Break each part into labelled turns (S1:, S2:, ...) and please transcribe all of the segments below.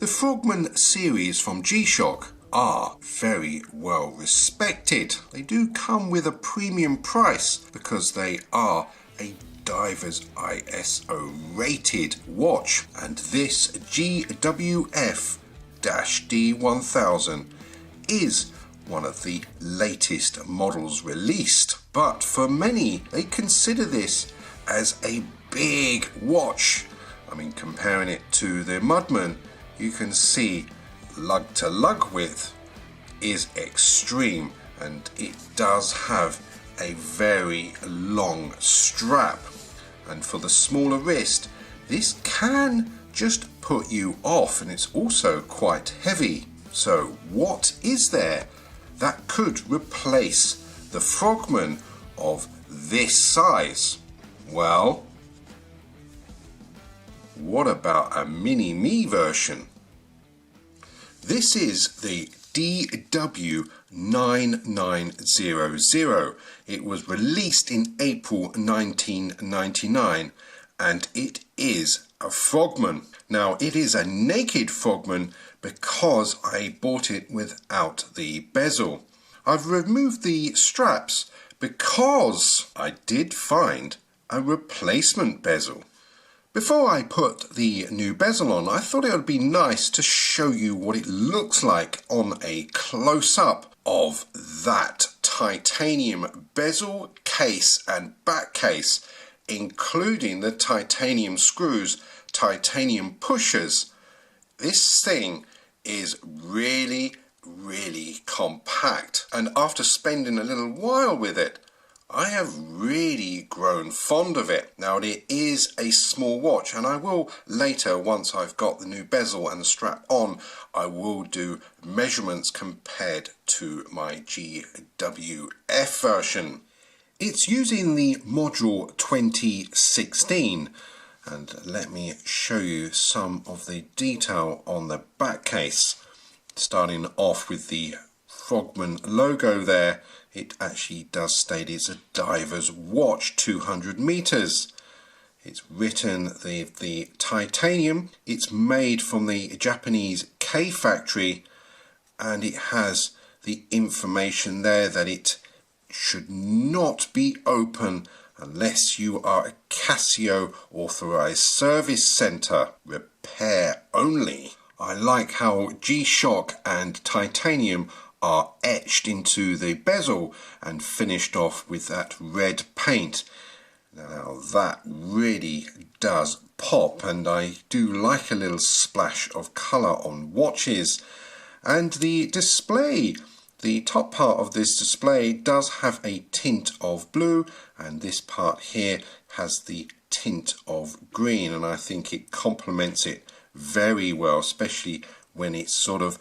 S1: The Frogman series from G-SHOCK are very well respected. They do come with a premium price because they are a diver's ISO rated watch, and this GWF-D1000 is one of the latest models released, but for many they consider this as a big watch. I mean, comparing it to the Mudman, you can see lug to lug width is extreme, and it does have a very long strap, and for the smaller wrist this can just put you off, and it's also quite heavy. So what is there that could replace the Frogman of this size? Well, what about a mini-me version? This is the DW9900. It was released in April 1999, and it is a Frogman. Now, it is a naked Frogman because I bought it without the bezel. I've removed the straps because I did find a replacement bezel. Before I put the new bezel on, I thought it would be nice to show you what it looks like on a close-up of that titanium bezel, case and back case, including the titanium screws, titanium pushers. This thing is really compact, and after spending a little while with it, I have really grown fond of it. Now, it is a small watch, and I will later, once I've got the new bezel and the strap on, I will do measurements compared to my GWF version. It's using the module 2016, and let me show you some of the detail on the back case. Starting off with the Frogman logo there, it actually does state it's a diver's watch, 200 meters. It's written the titanium. It's made from the Japanese K factory, and it has the information there that it should not be open unless you are a CASIO authorized service center. Repair only. I like how G-SHOCK and titanium are etched into the bezel and finished off with that red paint. Now that really does pop, and I do like a little splash of colour on watches. And the display, the top part of this display does have a tint of blue, and this part here has the tint of green, and I think it complements it very well, especially when it's sort of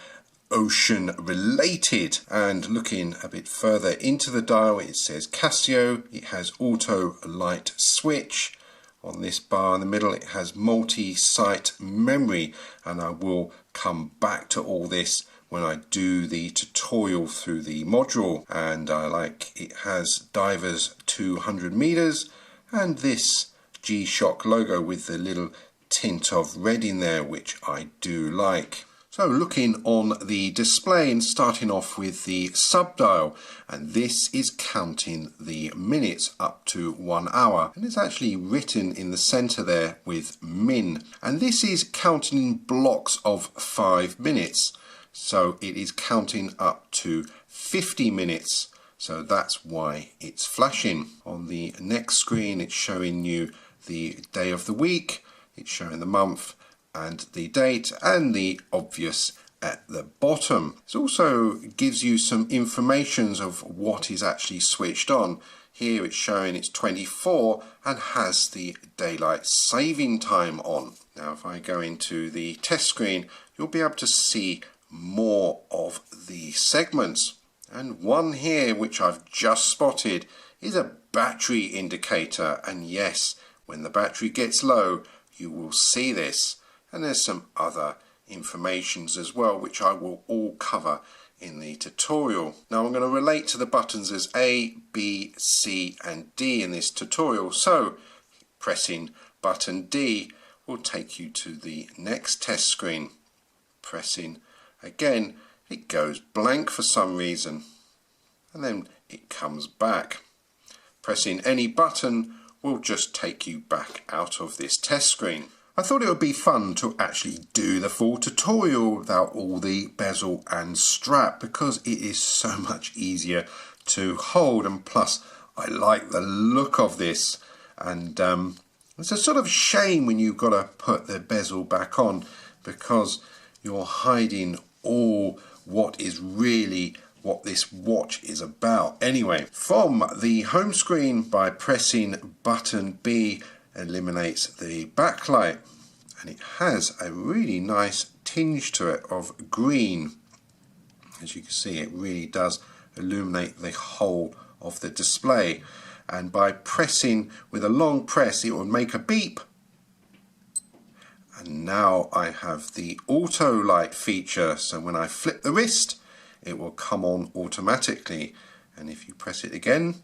S1: ocean related. And looking a bit further into the dial, it says CASIO. It has auto light switch. On this bar in the middle, it has multi-site memory, and I will come back to all this when I do the tutorial through the module. And I like it has divers 200 meters, and this G-SHOCK logo with the little tint of red in there, which I do like. So looking on the display and starting off with the subdial, and this is counting the minutes up to 1 hour, and it's actually written in the center there with min, and this is counting in blocks of 5 minutes, so it is counting up to 50 minutes, so that's why it's flashing. On the next screen it's showing you the day of the week, it's showing the month and the date, and the obvious at the bottom. It also gives you some information of what is actually switched on. Here it's showing it's 24 and has the daylight saving time on. Now if I go into the test screen, you'll be able to see more of the segments, and one here which I've just spotted is a battery indicator, and yes, when the battery gets low you will see this. And there's some other informations as well, which I will all cover in the tutorial. Now I'm going to relate to the buttons as A, B, C and D in this tutorial. So pressing button D will take you to the next test screen. pressing again, it goes blank for some reason, and then it comes back. Pressing any button will just take you back out of this test screen. I thought it would be fun to actually do the full tutorial without all the bezel and strap, because it is so much easier to hold, and plus I like the look of this, and it's a sort of shame when you've got to put the bezel back on, because you're hiding all what is really what this watch is about. Anyway, from the home screen, by pressing button B, eliminates the backlight, and it has a really nice tinge to it of green. As you can see, it really does illuminate the whole of the display, and by pressing with a long press it will make a beep. And now I have the auto light feature, so when I flip the wrist it will come on automatically, and if you press it again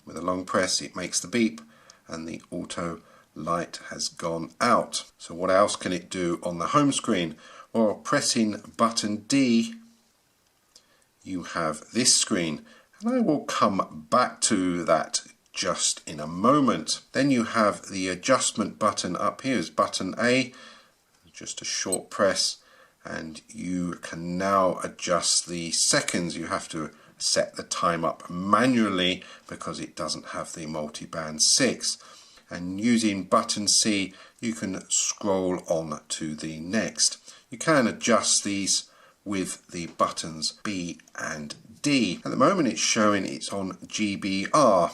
S1: with a long press it makes the beep and the auto light has gone out. So what else can it do on the home screen? Well, pressing button D you have this screen, and I will come back to that just in a moment. Then you have the adjustment button up here, is button A, just a short press, and you can now adjust the seconds. You have to set the time up manually because it doesn't have the multi-band 6, and using button C you can scroll on to the next. You can adjust these with the buttons B and D. At the moment it's showing it's on GBR,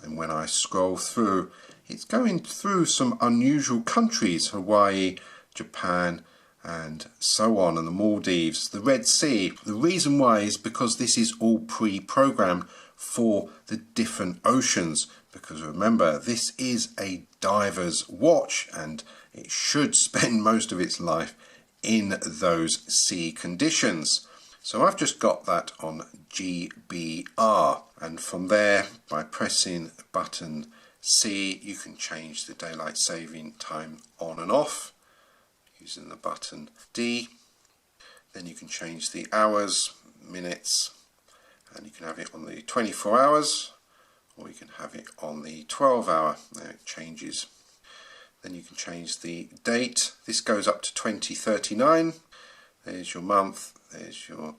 S1: and when I scroll through it's going through some unusual countries, Hawaii, Japan and so on, and the Maldives, the Red Sea. The reason why is because this is all pre-programmed for the different oceans, because remember this is a diver's watch and it should spend most of its life in those sea conditions. So I've just got that on GBR, and from there by pressing button C you can change the daylight saving time on and off using the button D. Then you can change the hours, minutes, and you can have it on the 24 hours or you can have it on the 12-hour. There it changes. Then you can change the date. This goes up to 2039. There's your month, there's your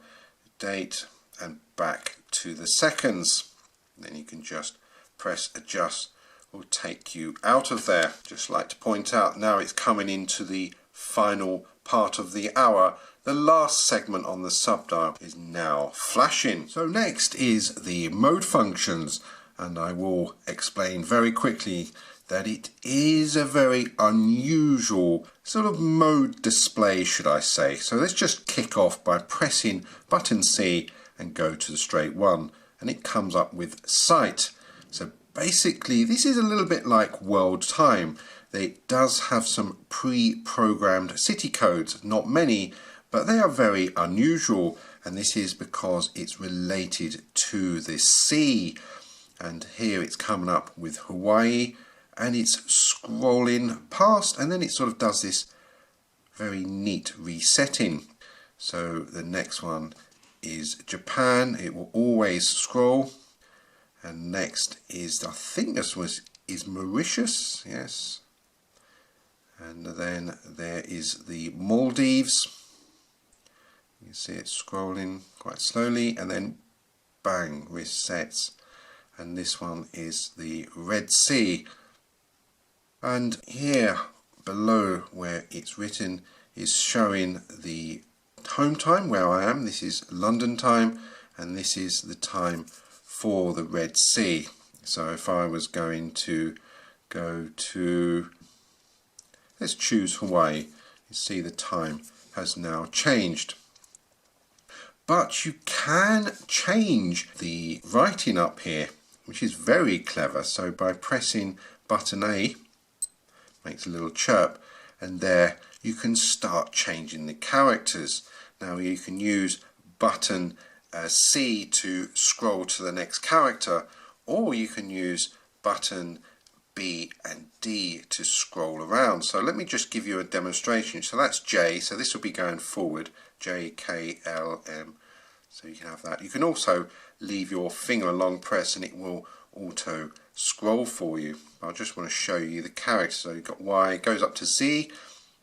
S1: date, and back to the seconds. Then you can just press adjust, will take you out of there. Just like to point out, now it's coming into the final part of the hour. The last segment on the subdial is now flashing. So next is the mode functions, and I will explain very quickly that it is a very unusual sort of mode display, should I say. So let's just kick off by pressing button C and go to the straight one, and it comes up with sight. So basically this is a little bit like world time. It does have some pre-programmed city codes, not many, but they are very unusual, and this is because it's related to the sea. And here it's coming up with Hawaii, and it's scrolling past, and then it sort of does this very neat resetting. So the next one is Japan. It will always scroll, and next is, I think this is Mauritius, yes, and then there is the Maldives. You see it scrolling quite slowly, and then bang, resets. And this one is the Red Sea. And here below where it's written is showing the home time where I am. This is London time, and this is the time for the Red Sea. So if I was going to go to, let's choose Hawaii, you see the time has now changed. But you can change the writing up here, which is very clever. So by pressing button A, makes a little chirp, and there you can start changing the characters. Now you can use button C to scroll to the next character, or you can use button B and D to scroll around. So let me just give you a demonstration. So that's J, so this will be going forward, J, K, L, M. So you can have that. You can also leave your finger on long press and it will auto scroll for you. I just want to show you the characters. So you've got Y, it goes up to Z,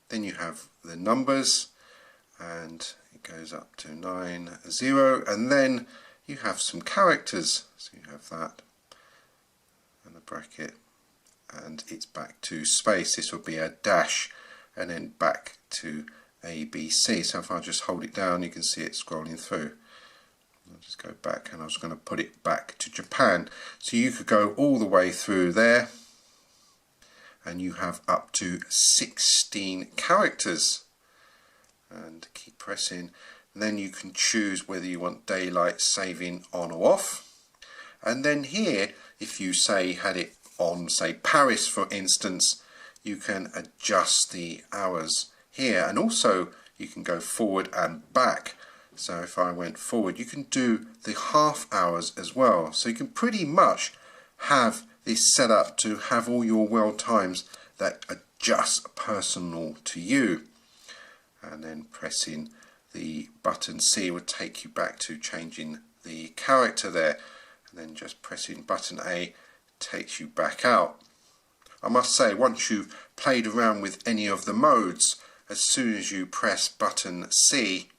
S1: then you have the numbers, and it goes up to 9, 0, and then you have some characters. So you have that, and a bracket, and it's back to space. This will be a dash, and then back to A, B, C. So if I just hold it down, you can see it scrolling through. I'll just go back, and I was going to put it back to Japan. So you could go all the way through there, and you have up to 16 characters. And keep pressing. And then you can choose whether you want daylight saving on or off. And then here, if you say had it on, say Paris for instance, you can adjust the hours here, and also you can go forward and back. So if I went forward, you can do the half hours as well. So you can pretty much have this set up to have all your world times that are just personal to you. And then pressing the button C would take you back to changing the character there, and then just pressing button A takes you back out. I must say, once you've played around with any of the modes, as soon as you press button C,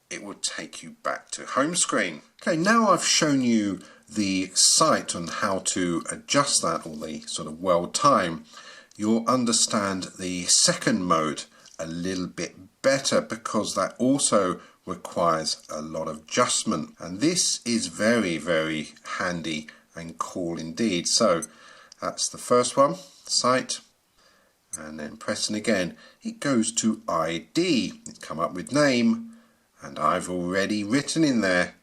S1: it would take you back to home screen. Okay, now I've shown you the site on how to adjust that, or the sort of world time. You'll understand the second mode a little bit better, because that also requires a lot of adjustment, and this is very, very handy and cool indeed. So that's the first one, site, and then pressing again, it goes to ID. It's come up with name, and I've already written in there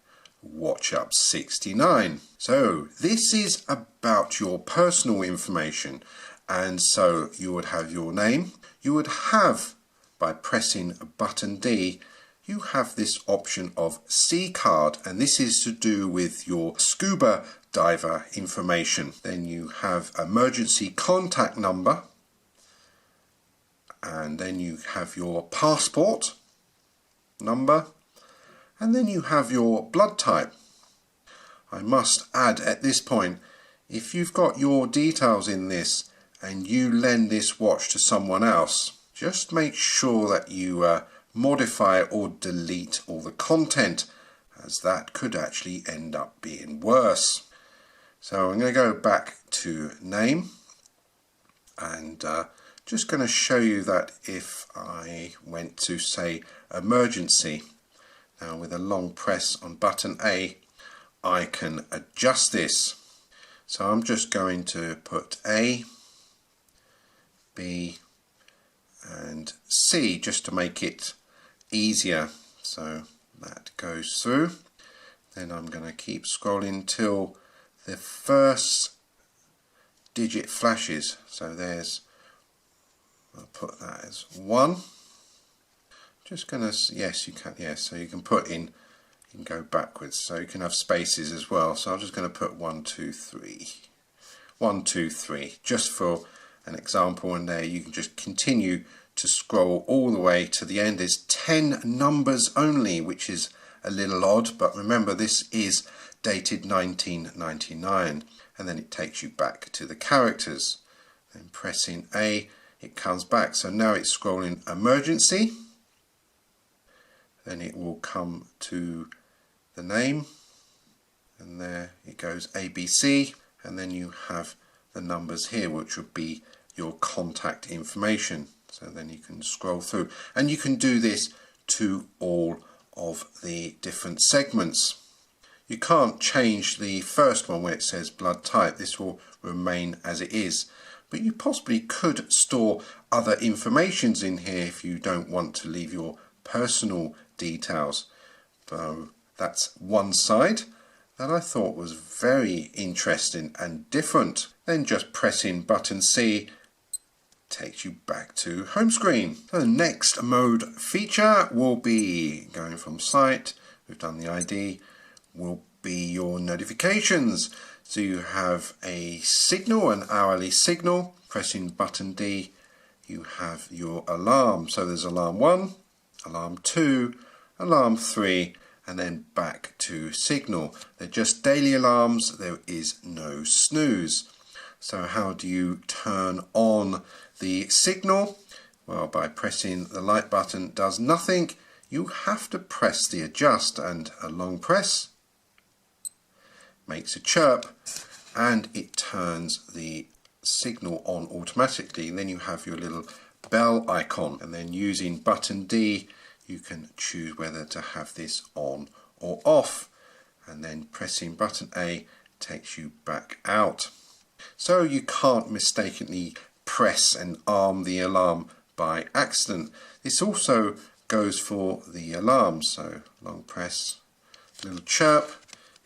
S1: Watch Up 69. So this is about your personal information, and so you would have your name. You would have, by pressing button D, you have this option of C card, and this is to do with your scuba diver information. Then you have emergency contact number, and then you have your passport number, and then you have your blood type. I must add at this point, if you've got your details in this and you lend this watch to someone else, just make sure that you modify or delete all the content, as that could actually end up being worse. So I'm going to go back to name, and just going to show you that if I went to, say, emergency, now with a long press on button A, I can adjust this. So I'm just going to put A, B, and C, just to make it easier. So that goes through. Then I'm going to keep scrolling till the first digit flashes. So there's, I'll put that as 1. Just going to, yes you can, yes, so you can put in, you can go backwards, so you can have spaces as well. So I'm just going to put 1, 2, 3, 1, 2, 3, just for an example, and there you can just continue to scroll all the way to the end. There's 10 numbers only, which is a little odd, but remember this is dated 1999, and then it takes you back to the characters. Then pressing A, it comes back. So now it's scrolling emergency, then it will come to the name, and there it goes ABC, and then you have the numbers here, which would be your contact information. So then you can scroll through, and you can do this to all of the different segments. You can't change the first one where it says blood type. This will remain as it is, but you possibly could store other informations in here if you don't want to leave your personal details. So that's one side that I thought was very interesting and different. Then just pressing button C takes you back to home screen. So the next mode feature will be going from site, we've done the ID, will be your notifications. So you have a signal, an hourly signal. Pressing button D, you have your alarm. So there's alarm 1, alarm 2, alarm 3, and then back to signal. They're just daily alarms, there is no snooze. So how do you turn on the signal? Well, by pressing the light button does nothing. You have to press the adjust, and a long press makes a chirp and it turns the signal on automatically. And then you have your little bell icon, and then using button D you can choose whether to have this on or off, and then pressing button A takes you back out. So you can't mistakenly press and arm the alarm by accident. This also goes for the alarm. So long press, little chirp,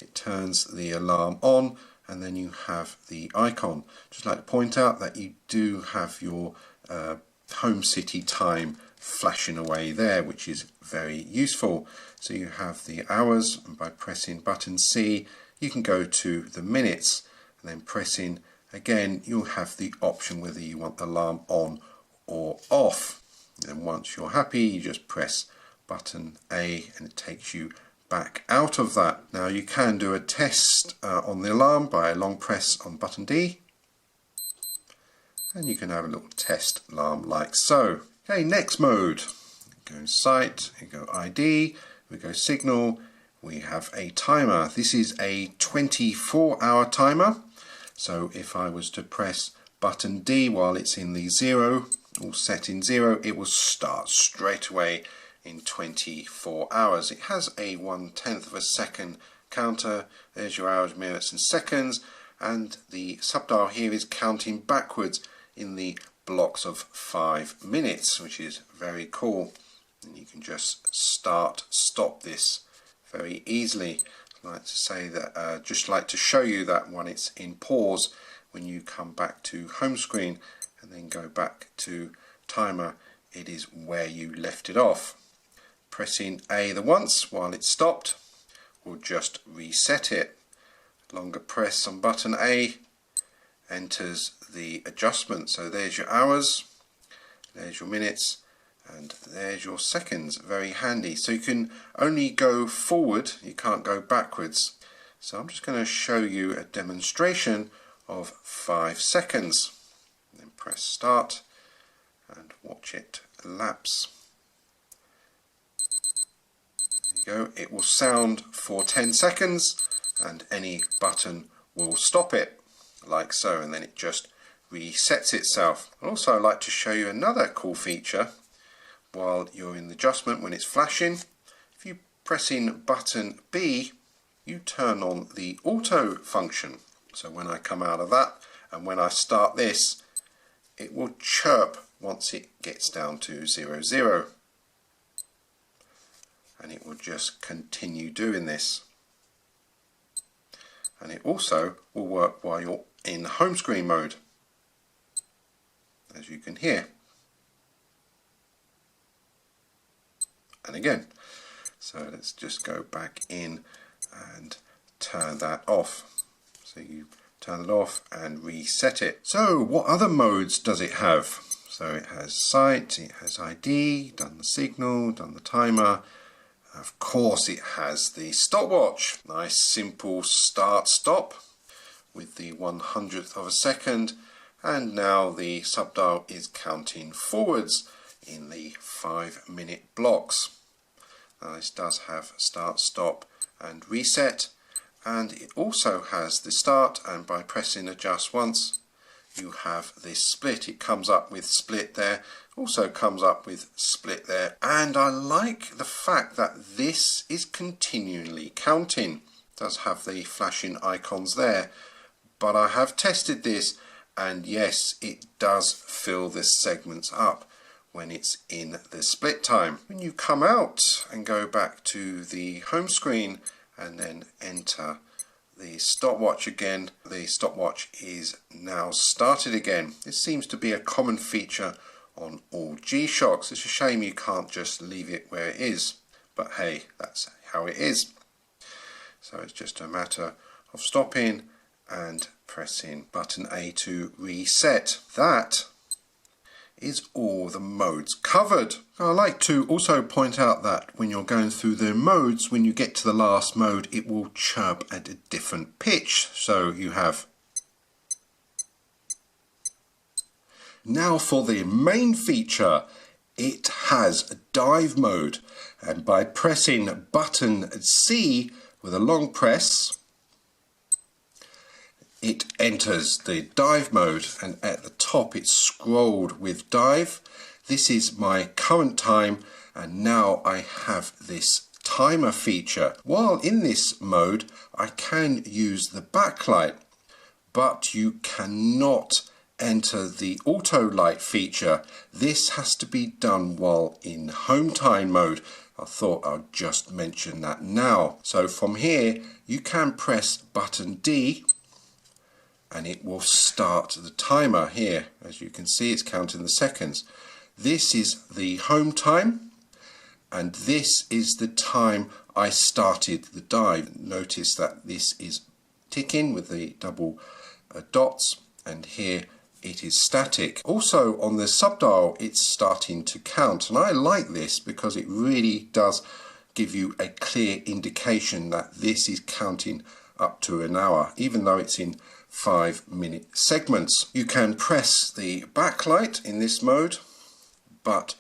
S1: it turns the alarm on, and then you have the icon. Just like to point out that you do have your home city time flashing away there, which is very useful. So you have the hours, and by pressing button C you can go to the minutes, and then pressing again you'll have the option whether you want the alarm on or off. And once you're happy you just press button A and it takes you back out of that. Now you can do a test on the alarm by a long press on button D, and you can have a little test alarm like so. Okay, next mode. Go in sight, you go ID, we go signal, we have a timer. This is a 24-hour timer. So if I was to press button D while it's in the 0, all set in 0, it will start straight away in 24 hours. It has a 1/10 of a second counter. There's your hours, minutes and seconds, and the subdial here is counting backwards in the blocks of 5 minutes, which is very cool. And you can just stop this very easily. I like to say that, just like to show you that when it's in pause, when you come back to home screen and then go back to timer, it is where you left it off. Pressing A the once while it's stopped will just reset it. Longer press on button A enters the adjustment. So there's your hours, there's your minutes, and there's your seconds. Very handy. So you can only go forward, you can't go backwards. So I'm just going to show you a demonstration of 5 seconds. Then press start and watch it elapse. There you go. It will sound for 10 seconds and any button will stop it, like so, and then it just resets itself. Also, I'd like to show you another cool feature while you're in the adjustment. When it's flashing, if you press in button B, you turn on the auto function. So when I come out of that and when I start this, it will chirp once it gets down to 00, and it will just continue doing this. And it also will work while you're in home screen mode, as you can hear. And again, so let's just go back in and turn that off. So you turn it off and reset it. So what other modes does it have? So it has sight, it has ID, done the signal, done the timer. Of course it has the stopwatch. Nice simple start stop with the 1/100th of a second, and now the subdial is counting forwards in the 5-minute blocks. Now this does have start, stop and reset, and it also has the start, and by pressing adjust once you have this split. It comes up with split there, also comes up with split there, and I like the fact that this is continually counting. It does have the flashing icons there, but I have tested this, and yes, it does fill the segments up when it's in the split time. When you come out and go back to the home screen and then enter the stopwatch again, the stopwatch is now started again. This seems to be a common feature on all G-Shocks. It's a shame you can't just leave it where it is, but hey, that's how it is. So it's just a matter of stopping and pressing button A to reset. That is all the modes covered. I like to also point out that when you're going through the modes, when you get to the last mode, it will chirp at a different pitch. So you have. Now for the main feature, it has a dive mode, and by pressing button C with a long press, it enters the dive mode, and at the top it's scrolled with dive. This is my current time, and now I have this timer feature. While in this mode I can use the backlight, but you cannot enter the auto light feature. This has to be done while in home time mode. I thought I'd just mention that now. So from here you can press button D and it will start the timer here. As you can see, it's counting the seconds. This is the home time, and this is the time I started the dive. Notice that this is ticking with the double dots, and here it is static. Also on the subdial it's starting to count, and I like this because it really does give you a clear indication that this is counting up to an hour, even though it's in 5-minute segments. You can press the backlight in this mode, but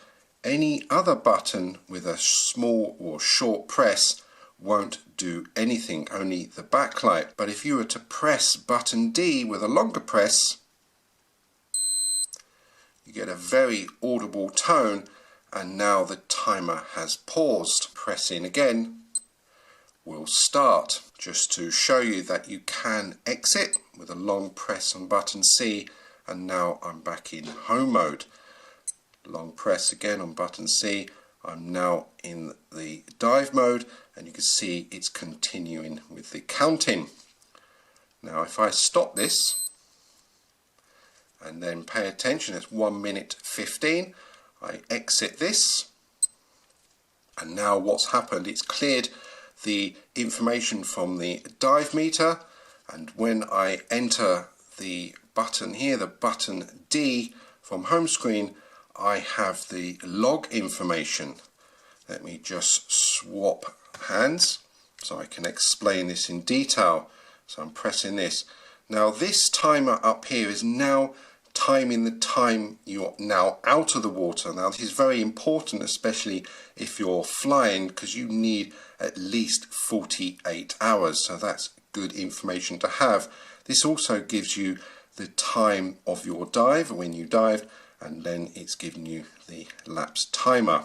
S1: any other button with a small or short press won't do anything, only the backlight. But if you were to press button D with a longer press, you get a very audible tone, and now the timer has paused. Pressing again will start. Just to show you that you can exit with a long press on button C, and now I'm back in home mode. Long press again on button C, I'm now in the dive mode, and you can see it's continuing with the counting. Now if I stop this and then pay attention, it's 1 minute 15, I exit this, and now what's happened, it's cleared the information from the dive meter, and when I enter the button here, the button D from home screen, I have the log information. Let me just swap hands so I can explain this in detail. So I'm pressing this. Now this timer up here is now timing the time you're now out of the water. Now this is very important, especially if you're flying, because you need at least 48 hours, so that's good information to have. This also gives you the time of your dive when you dive, and then it's giving you the lapse timer,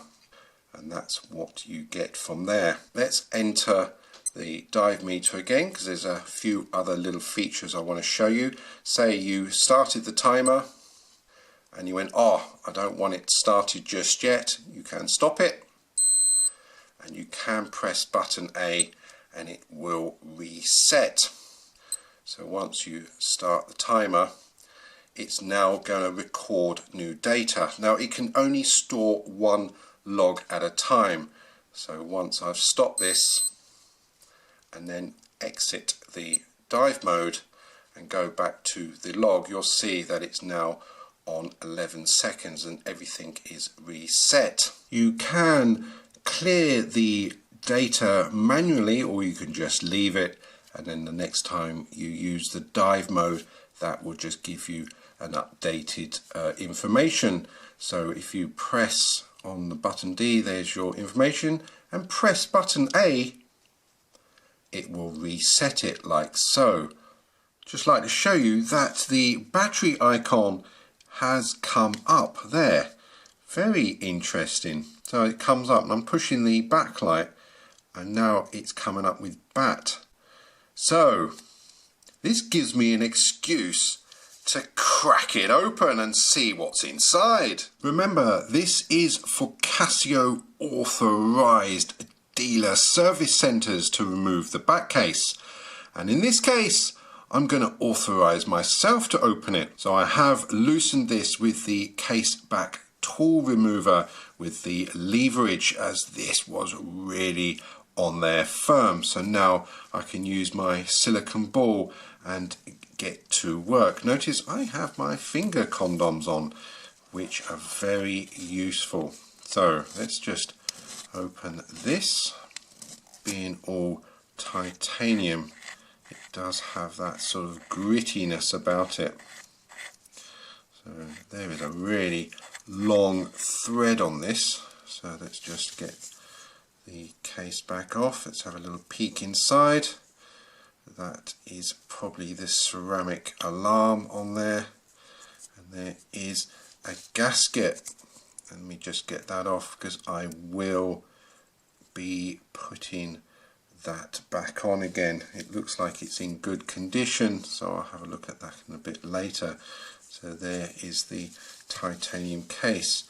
S1: and that's what you get from there. Let's enter the dive meter again, because there's a few other little features I want to show you. Say you started the timer and you went, oh, I don't want it started just yet. You can stop it, and you can press button A and it will reset. So once you start the timer, it's now going to record new data. Now it can only store one log at a time. So once I've stopped this and then exit the dive mode and go back to the log, you'll see that it's now on 11 seconds and everything is reset. You can clear the data manually, or you can just leave it, and then the next time you use the dive mode, that will just give you an updated information. So if you press on the button D, there's your information, and press button A, it will reset it like so. Just like to show you that the battery icon has come up there. Very interesting. So it comes up, and I'm pushing the backlight, and now it's coming up with BAT. So this gives me an excuse to crack it open and see what's inside. Remember, this is for CASIO authorized dealer service centers to remove the back case, and in this case I'm going to authorize myself to open it. So I have loosened this with the case back tool remover with the leverage, as this was really on there firm. So now I can use my silicone ball and get to work. Notice I have my finger condoms on, which are very useful. So let's just open this. Being all titanium, it does have that sort of grittiness about it. So there is a really long thread on this. So let's just get the case back off. Let's have a little peek inside. That is probably the ceramic alarm on there, and there is a gasket. Let me just get that off because I will be putting that back on again. It looks like it's in good condition, so I'll have a look at that in a bit later. So there is the titanium case.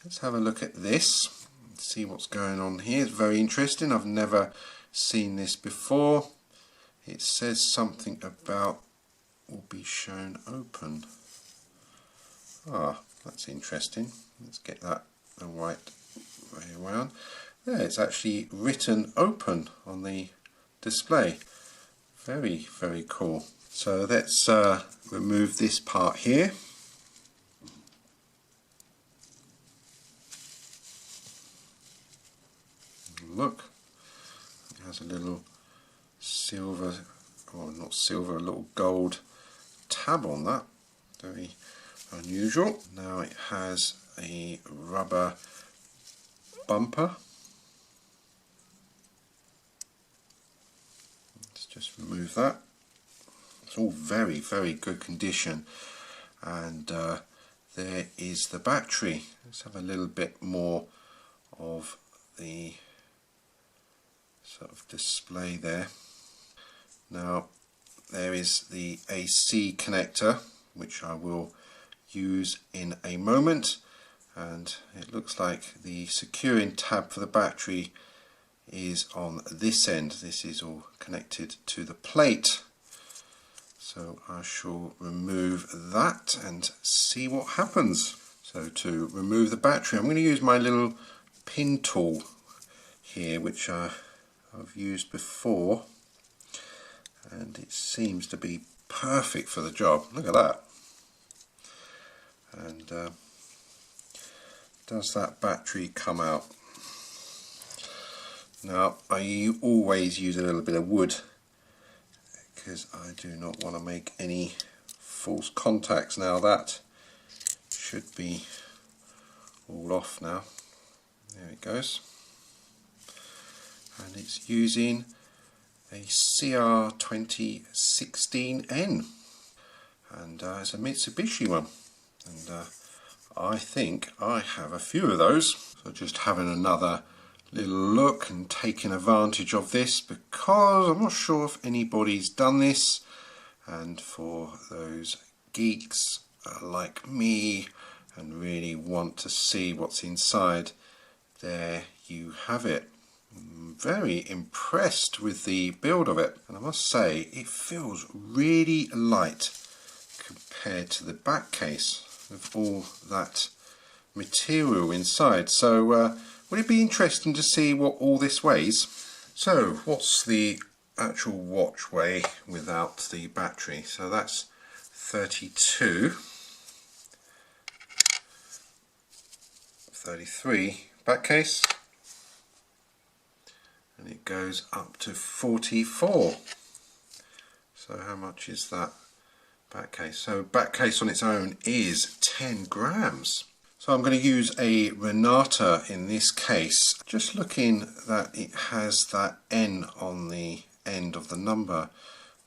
S1: Let's have a look at this, see what's going on here. It's very interesting. I've never seen this before. It says something about will be shown open. Ah, that's interesting. Let's get that the right way around. There, it's actually written open on the display. Very, very cool. So let's remove this part here. Look, it has a little silver, or not silver, a little gold tab on that. Very unusual. Now it has a rubber bumper. Let's just remove that. It's all very, very good condition. And there is the battery. Let's have a little bit more of the sort of display there. Now there is the AC connector, which I will use in a moment, and it looks like the securing tab for the battery is on this end. This is all connected to the plate, so I shall remove that and see what happens. So to remove the battery, I'm going to use my little pin tool here, which I've used before, and it seems to be perfect for the job. Look at that. And does that battery come out? Now I always use a little bit of wood because I do not want to make any false contacts. Now that should be all off now. There it goes. And it's using a CR2016N, and it's a Mitsubishi one, and I think I have a few of those. So just having another little look and taking advantage of this, because I'm not sure if anybody's done this, and for those geeks like me and really want to see what's inside, there you have it. Very impressed with the build of it, and I must say it feels really light compared to the back case with all that material inside. So would it be interesting to see what all this weighs? So what's the actual watch weigh without the battery? So that's 32, 33 back case, and it goes up to 44. So how much is that back case? So back case on its own is 10 grams. So I'm going to use a Renata in this case. Just looking that it has that N on the end of the number.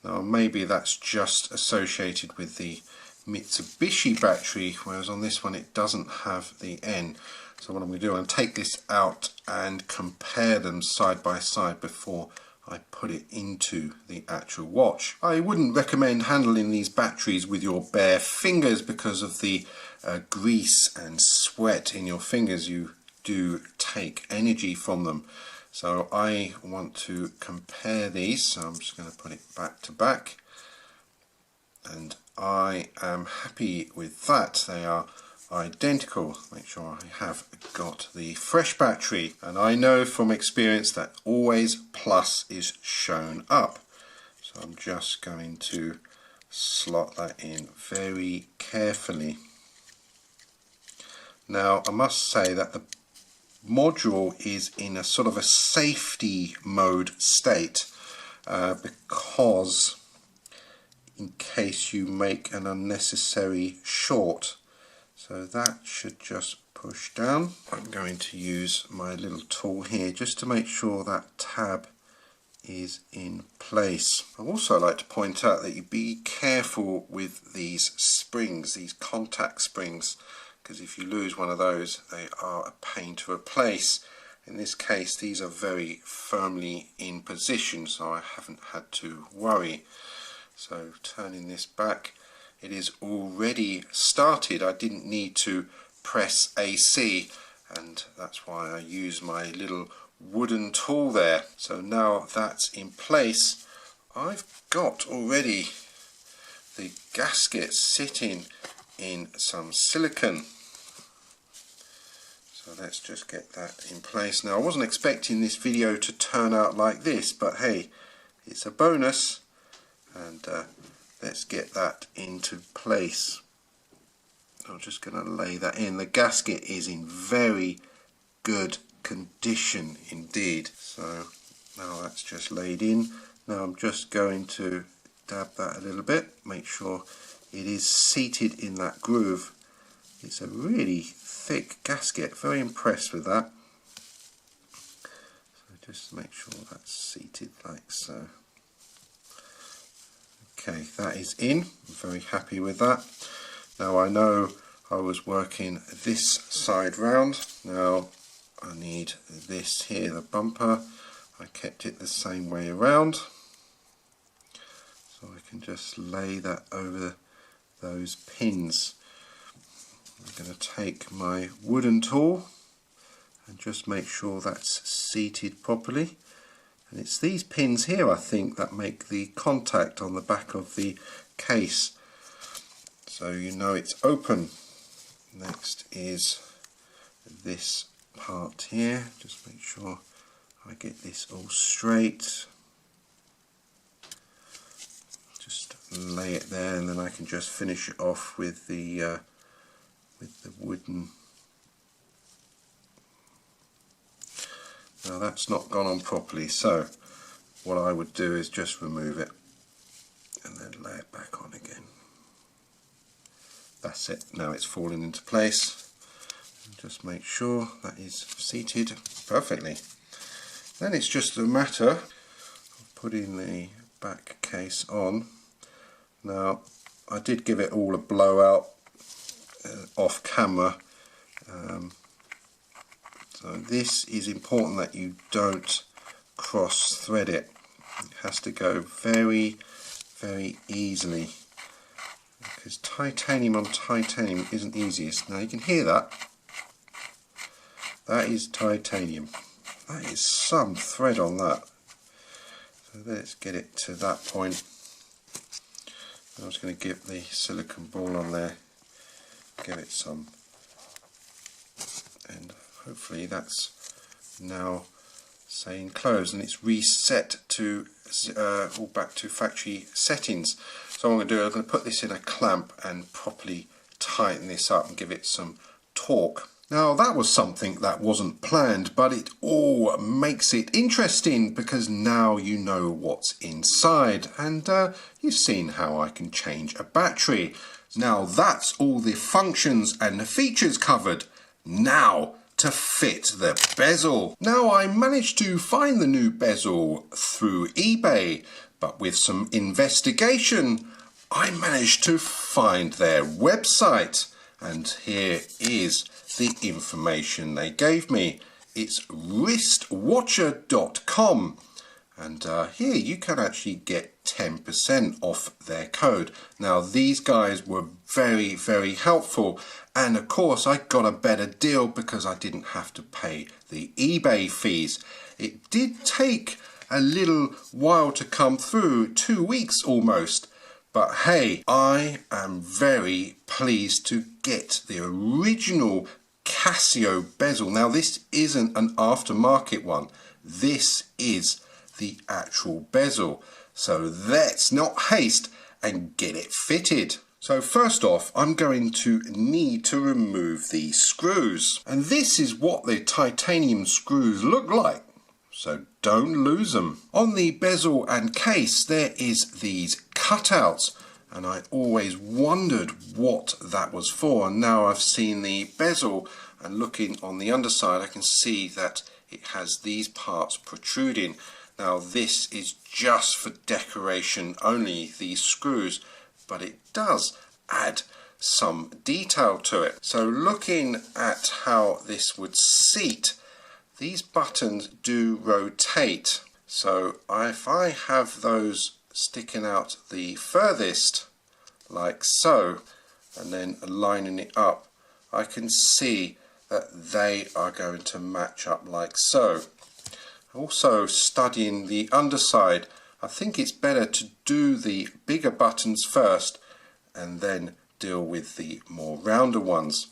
S1: Now maybe that's just associated with the Mitsubishi battery, whereas on this one it doesn't have the N. So what I'm going to do, I'm going to take this out and compare them side by side before I put it into the actual watch. I wouldn't recommend handling these batteries with your bare fingers because of the grease and sweat in your fingers. You do take energy from them. So I want to compare these, so I'm just going to put it back to back, and I am happy with that. They are identical. Make sure I have got the fresh battery, and I know from experience that always plus is shown up. So I'm just going to slot that in very carefully. Now I must say that the module is in a sort of a safety mode state because in case you make an unnecessary short. So that should just push down. I'm going to use my little tool here just to make sure that tab is in place. I also like to point out that you be careful with these springs, these contact springs, because if you lose one of those, they are a pain to replace. In this case, these are very firmly in position, so I haven't had to worry. So turning this back, it is already started. I didn't need to press AC, and that's why I use my little wooden tool there. So now that's in place, I've got already the gasket sitting in some silicone. So let's just get that in place. Now I wasn't expecting this video to turn out like this, but hey, it's a bonus, and let's get that into place. I'm just going to lay that in. The gasket is in very good condition indeed. So now that's just laid in. Now I'm just going to dab that a little bit, make sure it is seated in that groove. It's a really thick gasket, very impressed with that. So just make sure that's seated like so. Okay, that is in. I'm very happy with that. Now I know I was working this side round. Now I need this here, the bumper. I kept it the same way around. So I can just lay that over those pins. I'm going to take my wooden tool and just make sure that's seated properly. And it's these pins here, I think, that make the contact on the back of the case. So you know it's open. Next is this part here. Just make sure I get this all straight. Just lay it there, and then I can just finish it off with the wooden. Now that's not gone on properly, so what I would do is just remove it and then lay it back on again. That's it, now it's fallen into place. Just make sure that is seated perfectly. Then it's just a matter of putting the back case on. Now I did give it all a blowout off camera. So this is important that you don't cross thread it. It has to go very, very easily, because titanium on titanium isn't easiest. Now you can hear that. That is titanium. That is some thread on that. So let's get it to that point. I'm just going to give the silicone ball on there, give it some, and hopefully that's now saying close, and it's reset to all back to factory settings. So what I'm going to do, I'm going to put this in a clamp and properly tighten this up and give it some torque. Now that was something that wasn't planned, but it all makes it interesting because now you know what's inside, and you've seen how I can change a battery. Now that's all the functions and the features covered. Now to fit the bezel. Now I managed to find the new bezel through eBay, but with some investigation I managed to find their website, and here is the information they gave me. It's wristwatcher.com, and here you can actually get 10% off their code. Now these guys were very, very helpful, and of course I got a better deal because I didn't have to pay the eBay fees. It did take a little while to come through, 2 weeks almost, But hey, I am very pleased to get the original CASIO bezel. Now this isn't an aftermarket one. This is the actual bezel. So let's not haste and get it fitted. So first off, I'm going to need to remove the screws. And this is what the titanium screws look like. So don't lose them. On the bezel and case, there is these cutouts. And I always wondered what that was for. And now I've seen the bezel and looking on the underside, I can see that it has these parts protruding. Now this is just for decoration only, these screws, but it does add some detail to it. So looking at how this would seat, these buttons do rotate. So if I have those sticking out the furthest, like so, and then lining it up, I can see that they are going to match up like so. Also studying the underside, I think it's better to do the bigger buttons first and then deal with the more rounder ones.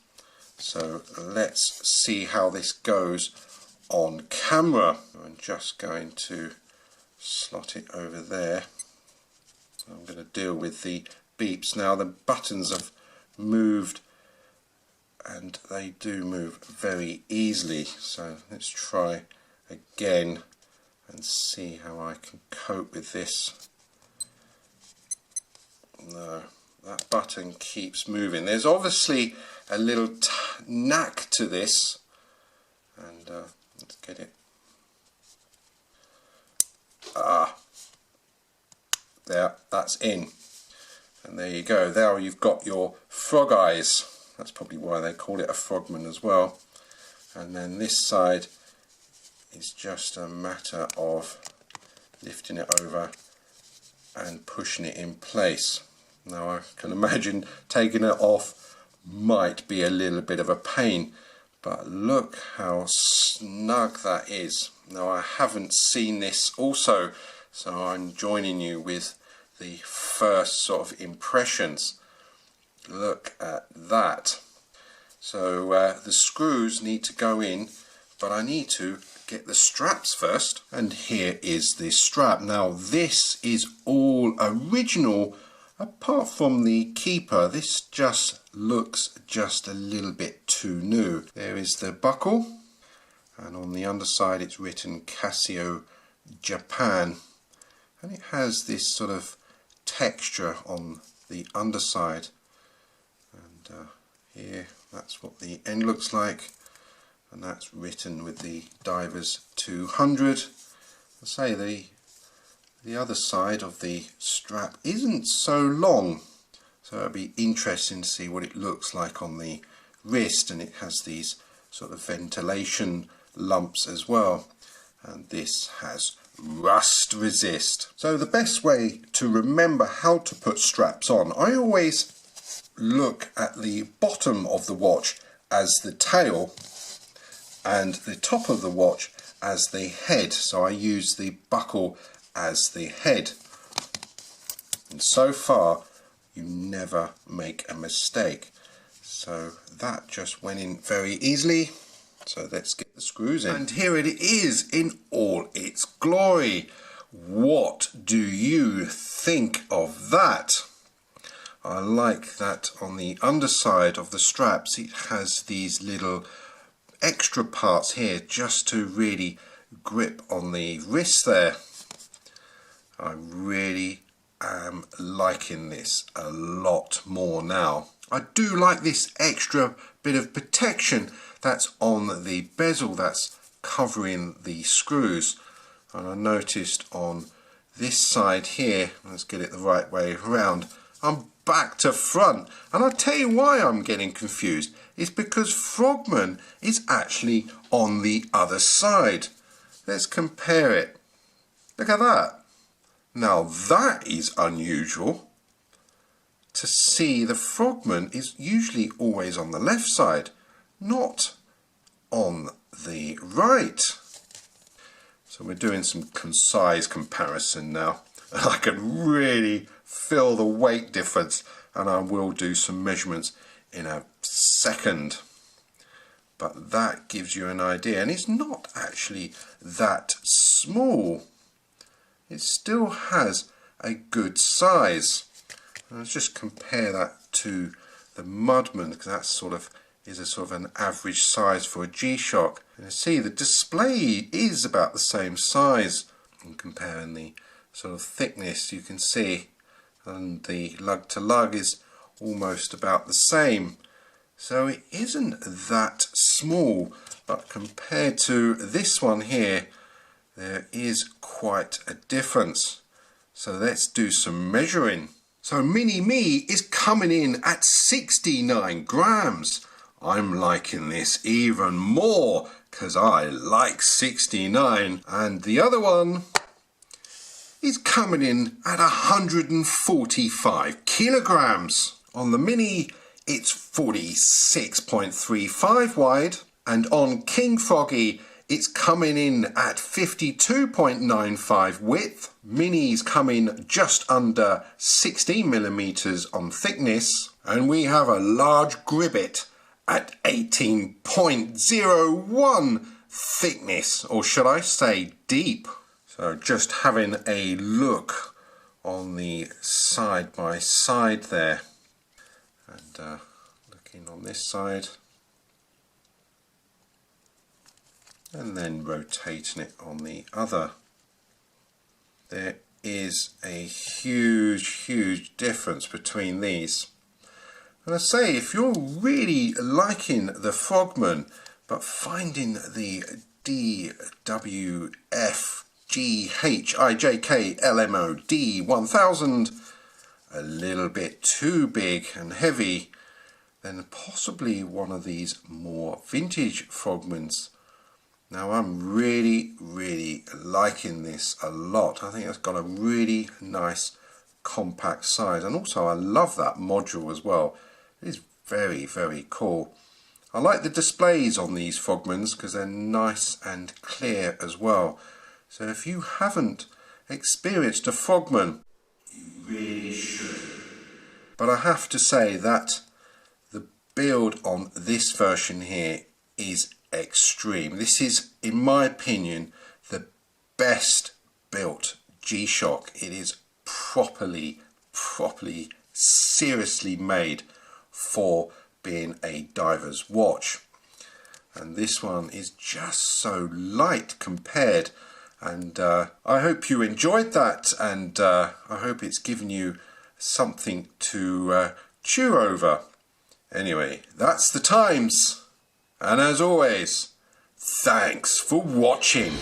S1: So let's see how this goes on camera. I'm just going to slot it over there. So I'm going to deal with the beeps. Now the buttons have moved and they do move very easily, so let's try again and see how I can cope with this. No, that button keeps moving. There's obviously a little knack to this, and let's get it. There, that's in. And there you go. There you've got your frog eyes. That's probably why they call it a Frogman as well. And then this side is just a matter of lifting it over and pushing it in place. Now I can imagine taking it off might be a little bit of a pain, but look how snug that is. Now I haven't seen this also, so I'm joining you with the first sort of impressions. Look at that. So the screws need to go in, but I need to get the straps first. And here is the strap. Now this is all original apart from the keeper. This just looks just a little bit too new. There is the buckle, and on the underside it's written CASIO Japan, and it has this sort of texture on the underside. And here, that's what the end looks like, and that's written with the Divers 200. I say the other side of the strap isn't so long, so it'll be interesting to see what it looks like on the wrist. And it has these sort of ventilation lumps as well, and this has rust resist. So the best way to remember how to put straps on, I always look at the bottom of the watch as the tail and the top of the watch as the head. So I use the buckle as the head, and so far you never make a mistake. So that just went in very easily. So let's get the screws in. And here it is in all its glory. What do you think of that? I like that on the underside of the straps it has these little extra parts here just to really grip on the wrist there. I really am liking this a lot more now. I do like this extra bit of protection that's on the bezel that's covering the screws. And I noticed on this side here, let's get it the right way around, I'm back to front. And I'll tell you why I'm getting confused. It's because Frogman is actually on the other side. Let's compare it. Look at that. Now that is unusual. To see the Frogman is usually always on the left side, not on the right. So we're doing some concise comparison now. I can really feel the weight difference, and I will do some measurements in a second. But that gives you an idea, and it's not actually that small. It still has a good size. Let's just compare that to the Mudman, because that is a sort of an average size for a G-Shock. And you see the display is about the same size. And comparing the sort of thickness, you can see, and the lug to lug is almost about the same. So it isn't that small, but compared to this one here, there is quite a difference. So let's do some measuring. So Mini Me is coming in at 69 grams. I'm liking this even more because I like 69. And the other one is coming in at 145 kilograms. On the Mini, it's 46.35 wide, and on King Froggy, it's coming in at 52.95 width. Mini's coming just under 16 millimeters on thickness, and we have a large Gribbet at 18.01 thickness, or should I say deep. So just having a look on the side by side there, and looking on this side, and then rotating it on the other. There is a huge difference between these. And I say, if you're really liking the Frogman but finding the DWF GHIJK LMOD 1000 a little bit too big and heavy, then possibly one of these more vintage Frogmans. Now I'm really liking this a lot. I think it's got a really nice compact size, and also I love that module as well. It is very cool. I like the displays on these Frogmans because they're nice and clear as well. So if you haven't experienced a Frogman, you really should. But I have to say that the build on this version here is extreme. This is, in my opinion, the best built G-Shock. It is properly seriously made for being a diver's watch. And this one is just so light compared, and I hope you enjoyed that, and I hope it's given you something to chew over. Anyway, that's the times, and as always, thanks for watching.